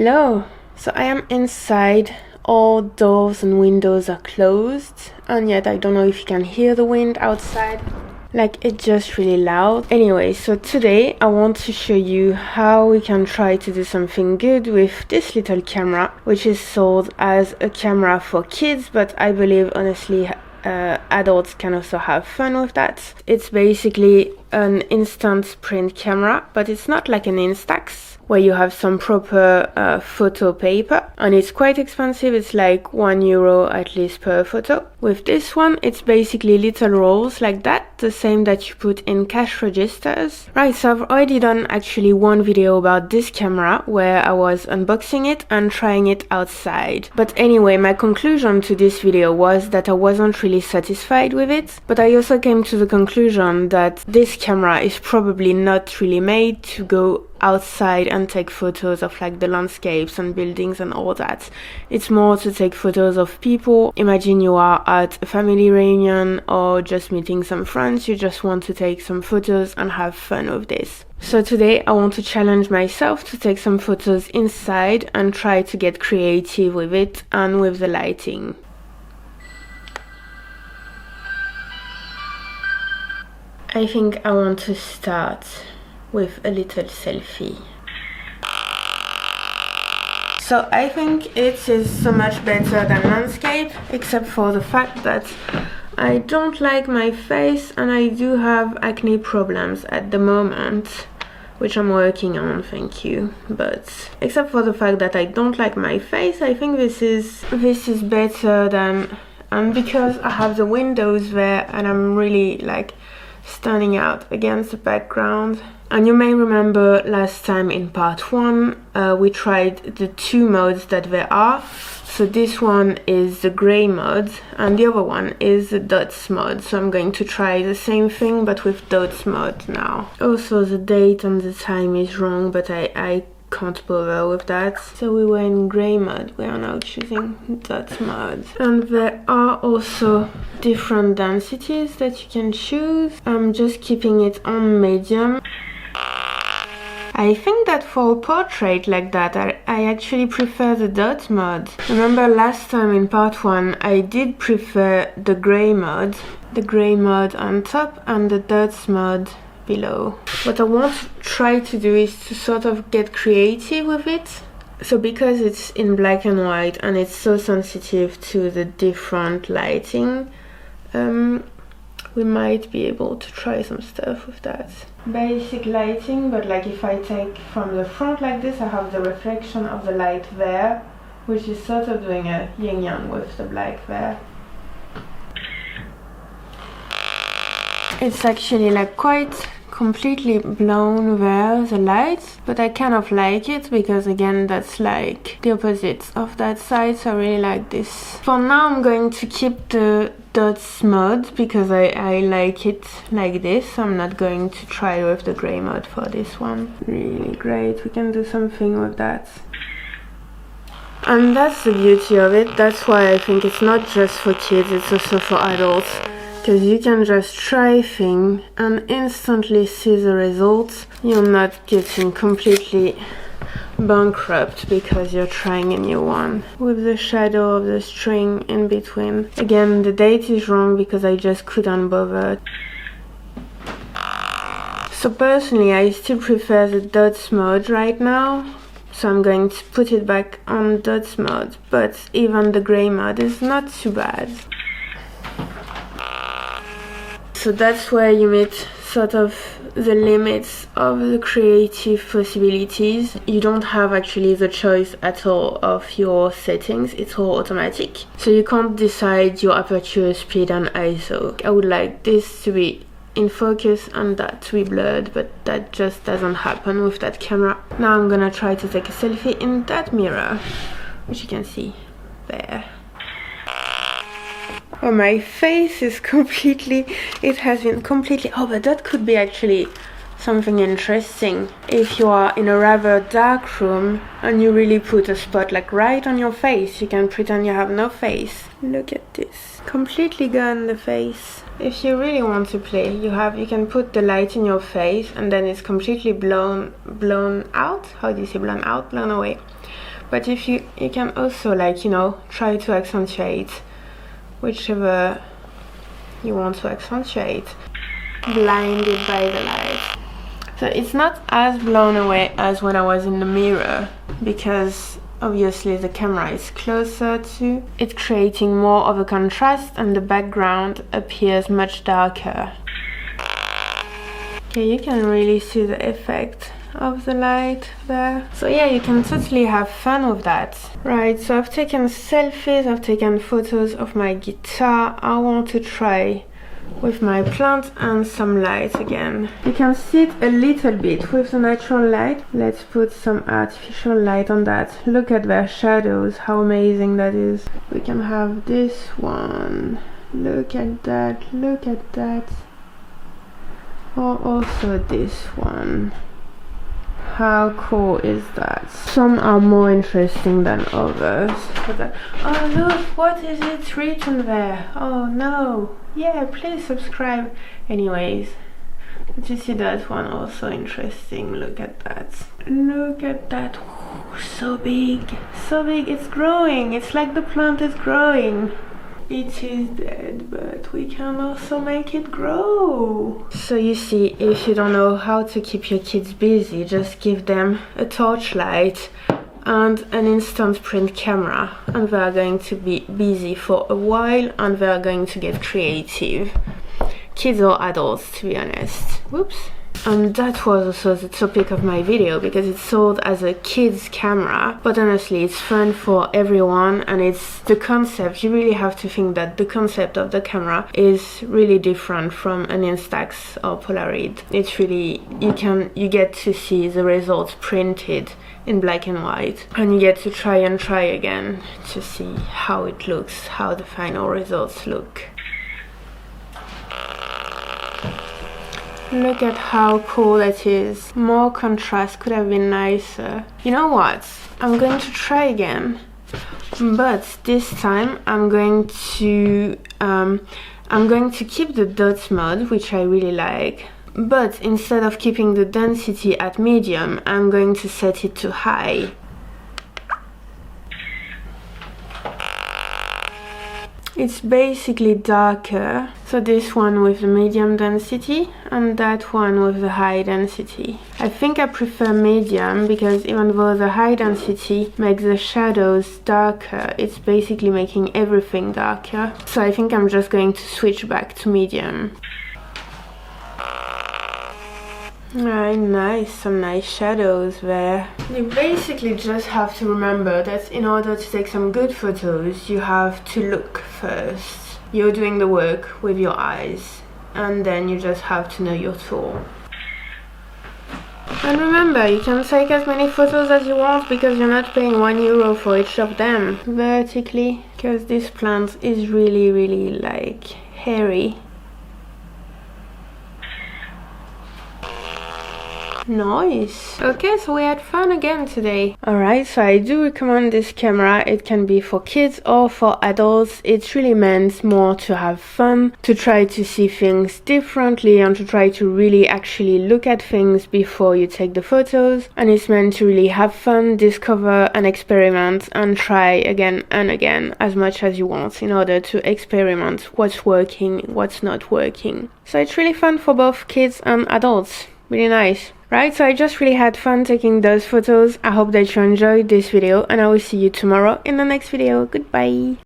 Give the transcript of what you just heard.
Hello! So I am inside, all doors and windows are closed, and yet I don't know if you can hear the wind outside. Like, it's just really loud. Anyway, so today I want to show you how we can try to do something good with this little camera, which is sold as a camera for kids, but I believe honestly adults can also have fun with that. It's basically an instant print camera, but it's not like an Instax where you have some proper photo paper, and it's quite expensive. It's like €1 at least per photo. With this one, it's basically little rolls like that, the same that you put in cash registers. Right, so I've already done actually one video about this camera where I was unboxing it and trying it outside. But anyway, my conclusion to this video was that I wasn't really satisfied with it, but I also came to the conclusion that this camera is probably not really made to go outside and take photos of like the landscapes and buildings and all that. It's more to take photos of people. Imagine you are at a family reunion or just meeting some friends, you just want to take some photos and have fun with this. So today I want to challenge myself to take some photos inside and try to get creative with it and with the lighting. I think I want to start with a little selfie. So I think it is so much better than landscape, except for the fact that I don't like my face and I do have acne problems at the moment, which I'm working on, thank you. But except for the fact that I don't like my face, I think this is better than, and because I have the windows there and I'm really like standing out against the background. And you may remember last time in part 1 we tried the two modes that there are. So this one is the grey mode and the other one is the dots mode. So I'm going to try the same thing but with dots mode now. Also the date and the time is wrong, but I can't bother with that. So we were in grey mode, we are now choosing dots mode. And there are also different densities that you can choose. I'm just keeping it on medium. I think that for a portrait like that, I actually prefer the dot mode. Remember last time in part 1, I did prefer the grey mode on top and the dots mode below. What I want to try to do is to sort of get creative with it. So because it's in black and white and it's so sensitive to the different lighting, we might be able to try some stuff with that. Basic lighting, but like if I take from the front like this, I have the reflection of the light there, which is sort of doing a yin-yang with the black there. It's actually like quite completely blown there, the light, but I kind of like it because again that's like the opposite of that side, so I really like this. For now I'm going to keep the dots mode because I like it like this. I'm not going to try with the grey mode for this one. Really great, we can do something with that. And that's the beauty of it. That's why I think it's not just for kids, it's also for adults. Because you can just try things and instantly see the results. You're not getting completely bankrupt because you're trying a new one. With the shadow of the string in between. Again, the date is wrong because I just couldn't bother. So personally, I still prefer the dots mode right now. So I'm going to put it back on dots mode. But even the grey mode is not too bad. So that's where you meet sort of the limits of the creative possibilities. You don't have actually the choice at all of your settings, it's all automatic. So you can't decide your aperture speed and ISO. I would like this to be in focus and that to be blurred, but that just doesn't happen with that camera. Now I'm gonna try to take a selfie in that mirror, which you can see there. Oh, my face is completely, it has been completely, oh, but that could be actually something interesting. If you are in a rather dark room and you really put a spot like right on your face, you can pretend you have no face. Look at this, completely gone the face. If you really want to play, you can put the light in your face and then it's completely blown out. How do you say blown out? Blown away. But if you can also, like, you know, try to accentuate whichever you want to accentuate, blinded by the light. So it's not as blown away as when I was in the mirror, because obviously the camera is closer to it, creating more of a contrast, and the background appears much darker. Okay, you can really see the effect of the light there. So yeah, you can totally have fun with that. Right, so I've taken selfies, I've taken photos of my guitar. I want to try with my plant and some light again. You can see it a little bit with the natural light. Let's put some artificial light on that. Look at their shadows, how amazing that is. We can have this one. Look at that, look at that. Or also this one. How cool is that? Some are more interesting than others. Oh look, what is it written there? Oh no. Yeah, please subscribe. Anyways, did you see that one? Also interesting. Look at that. Look at that. Ooh, so big. So big. It's growing. It's like the plant is growing. It is dead, but we can also make it grow. So you see, if you don't know how to keep your kids busy, just give them a torchlight and an instant print camera, and they are going to be busy for a while, and they are going to get creative. Kids or adults, to be honest. Whoops. And that was also the topic of my video, because it's sold as a kids camera, but honestly it's fun for everyone, and it's the concept. You really have to think that the concept of the camera is really different from an Instax or Polaroid. It's really, you get to see the results printed in black and white, and you get to try and try again to see how it looks, how the final results look. Look at how cool that is. More contrast could have been nicer. You know what? I'm going to try again, but this time I'm going to keep the dots mode, which I really like. But instead of keeping the density at medium, I'm going to set it to high. It's basically darker. So this one with the medium density and that one with the high density. I think I prefer medium, because even though the high density makes the shadows darker, it's basically making everything darker. So I think I'm just going to switch back to medium. Alright, nice, some nice shadows there. You basically just have to remember that in order to take some good photos, you have to look first. You're doing the work with your eyes, and then you just have to know your tool. And remember, you can take as many photos as you want, because you're not paying €1 for each of them. Vertically, because this plant is really, really like hairy. Nice. Okay, so we had fun again today. Alright, so I do recommend this camera. It can be for kids or for adults. It's really meant more to have fun, to try to see things differently, and to try to really actually look at things before you take the photos. And it's meant to really have fun, discover and experiment, and try again and again as much as you want, in order to experiment what's working, what's not working. So it's really fun for both kids and adults. Really nice. Right, so I just really had fun taking those photos. I hope that you enjoyed this video, and I will see you tomorrow in the next video. Goodbye.